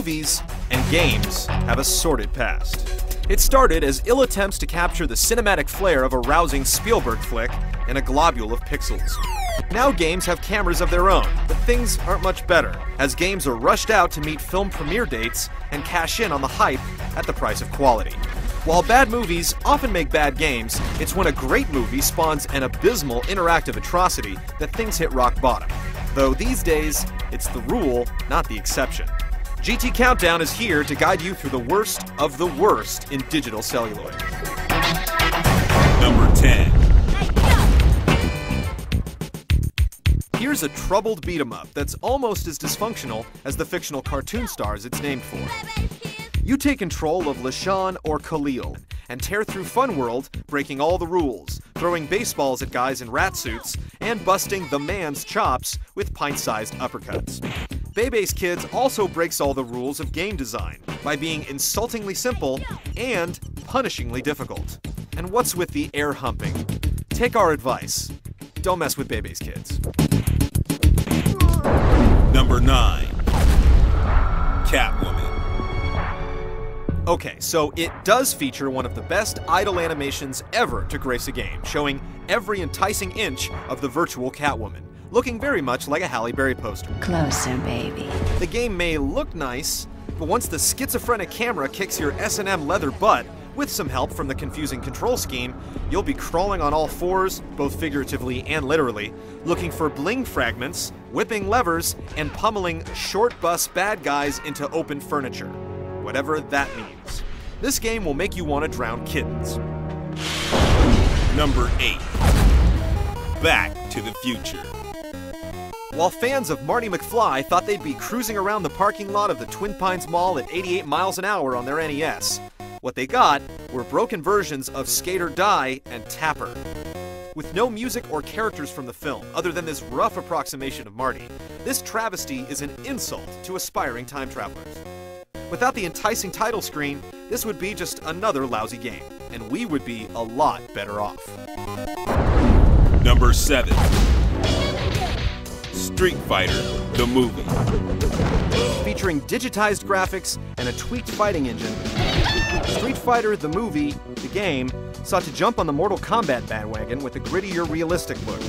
movies and games have a sordid past. It started as ill attempts to capture the cinematic flair of a rousing Spielberg flick in a globule of pixels. Now games have cameras of their own, but things aren't much better, as games are rushed out to meet film premiere dates and cash in on the hype at the price of quality. While bad movies often make bad games, it's when a great movie spawns an abysmal interactive atrocity that things hit rock bottom. Though these days, it's the rule, not the exception. GT Countdown is here to guide you through the worst of the worst in digital celluloid. Number 10. Here's a troubled beat-em-up that's almost as dysfunctional as the fictional cartoon stars it's named for. You take control of LaShawn or Khalil and tear through Fun World, breaking all the rules, throwing baseballs at guys in rat suits, and busting the man's chops with pint-sized uppercuts. Bebe's Kids also breaks all the rules of game design by being insultingly simple and punishingly difficult. And what's with the air humping? Take our advice. Don't mess with Bebe's Kids. Number 9. Catwoman. Okay, so it does feature one of the best idle animations ever to grace a game, showing every enticing inch of the virtual Catwoman, looking very much like a Halle Berry poster. Closer, baby. The game may look nice, but once the schizophrenic camera kicks your S&M leather butt, with some help from the confusing control scheme, you'll be crawling on all fours, both figuratively and literally, looking for bling fragments, whipping levers, and pummeling short bus bad guys into open furniture. Whatever that means. This game will make you want to drown kittens. Number 8. Back to the Future. While fans of Marty McFly thought they'd be cruising around the parking lot of the Twin Pines Mall at 88 miles an hour on their NES, what they got were broken versions of Skate or Die and Tapper. With no music or characters from the film, other than this rough approximation of Marty, this travesty is an insult to aspiring time travelers. Without the enticing title screen, this would be just another lousy game, and we would be a lot better off. Number 7. Street Fighter, the movie. Featuring digitized graphics and a tweaked fighting engine, Street Fighter, the movie, the game, sought to jump on the Mortal Kombat bandwagon with a grittier, realistic look.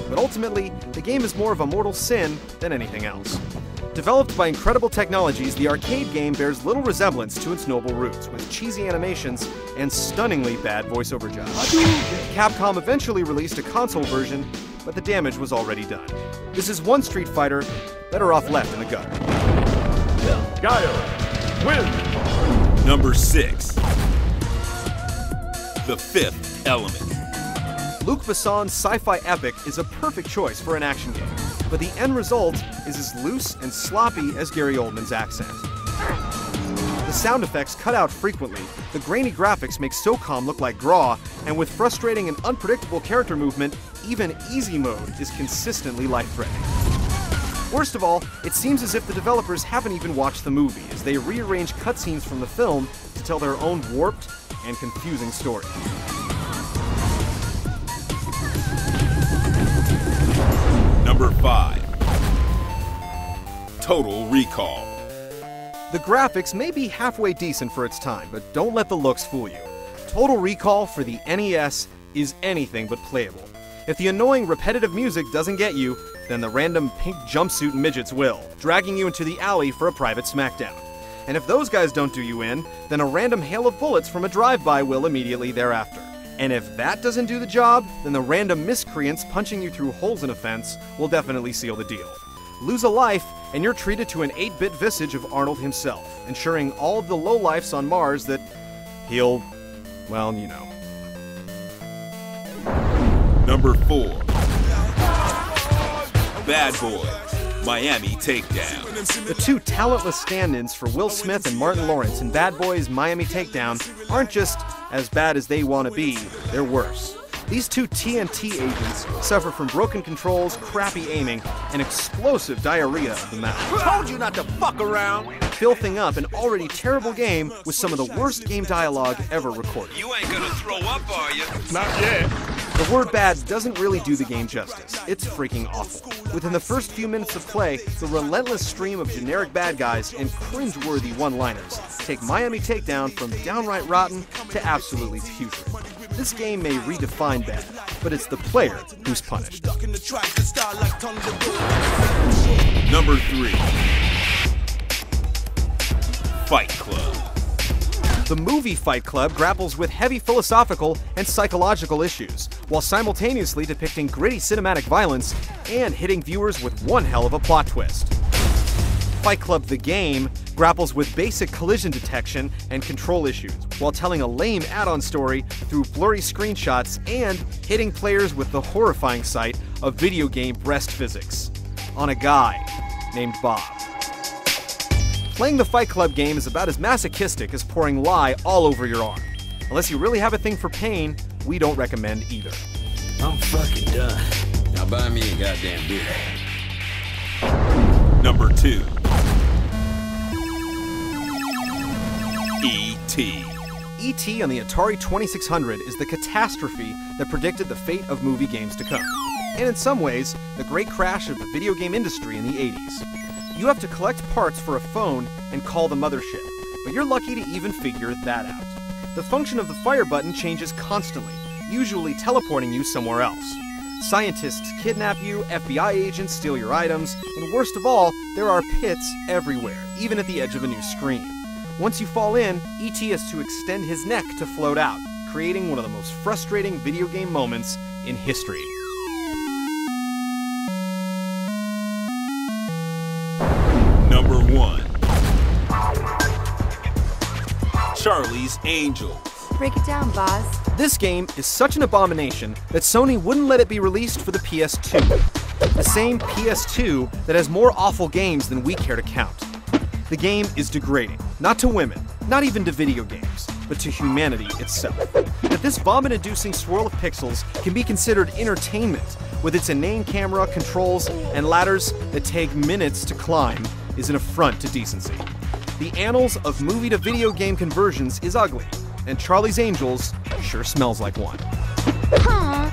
But ultimately, the game is more of a mortal sin than anything else. Developed by incredible technologies, the arcade game bears little resemblance to its noble roots, with cheesy animations and stunningly bad voiceover jobs. Capcom eventually released a console version, but the damage was already done. This is one Street Fighter better off left in the gutter. Gaio, win! Number 6. The Fifth Element. Luc Besson's sci-fi epic is a perfect choice for an action game, but the end result is as loose and sloppy as Gary Oldman's accent. The sound effects cut out frequently, the grainy graphics make SOCOM look like Graw, and with frustrating and unpredictable character movement, even easy mode is consistently life-threatening. Worst of all, it seems as if the developers haven't even watched the movie, as they rearrange cutscenes from the film to tell their own warped and confusing story. Number 5. Total Recall. The graphics may be halfway decent for its time, but don't let the looks fool you. Total Recall for the NES is anything but playable. If the annoying repetitive music doesn't get you, then the random pink jumpsuit midgets will, dragging you into the alley for a private smackdown. And if those guys don't do you in, then a random hail of bullets from a drive-by will immediately thereafter. And if that doesn't do the job, then the random miscreants punching you through holes in a fence will definitely seal the deal. Lose a life, and you're treated to an 8-bit visage of Arnold himself, ensuring all of the lowlifes on Mars that he'll, well, you know. Number 4. Bad Boys, Miami Takedown. The two talentless stand-ins for Will Smith and Martin Lawrence in Bad Boys Miami Takedown aren't just as bad as they want to be, they're worse. These two TNT agents suffer from broken controls, crappy aiming, and explosive diarrhea of the mouth. Told you not to fuck around! Filthing up an already terrible game with some of the worst game dialogue ever recorded. You ain't gonna throw up, are you? Not yet. The word bad doesn't really do the game justice. It's freaking awful. Within the first few minutes of play, the relentless stream of generic bad guys and cringe-worthy one-liners take Miami Takedown from downright rotten to absolutely putrid. This game may redefine bad, but it's the player who's punished. Number 3. Fight Club. The movie Fight Club grapples with heavy philosophical and psychological issues, while simultaneously depicting gritty cinematic violence and hitting viewers with one hell of a plot twist. Fight Club the game grapples with basic collision detection and control issues, while telling a lame add-on story through blurry screenshots and hitting players with the horrifying sight of video game breast physics on a guy named Bob. Playing the Fight Club game is about as masochistic as pouring lye all over your arm. Unless you really have a thing for pain, we don't recommend either. I'm fucking done. Now buy me a goddamn beer. Number 2. E.T. E.T. on the Atari 2600 is the catastrophe that predicted the fate of movie games to come. And in some ways, the great crash of the video game industry in the 80s. You have to collect parts for a phone and call the mothership, but you're lucky to even figure that out. The function of the fire button changes constantly, usually teleporting you somewhere else. Scientists kidnap you, FBI agents steal your items, and worst of all, there are pits everywhere, even at the edge of a new screen. Once you fall in, E.T. has to extend his neck to float out, creating one of the most frustrating video game moments in history. Number 1. Charlie's Angels. Break it down, boss. This game is such an abomination that Sony wouldn't let it be released for the PS2. The same PS2 that has more awful games than we care to count. The game is degrading, not to women, not even to video games, but to humanity itself. That this vomit-inducing swirl of pixels can be considered entertainment with its inane camera, controls, and ladders that take minutes to climb is an affront to decency. The annals of movie-to-video game conversions is ugly, and Charlie's Angels sure smells like one. Huh.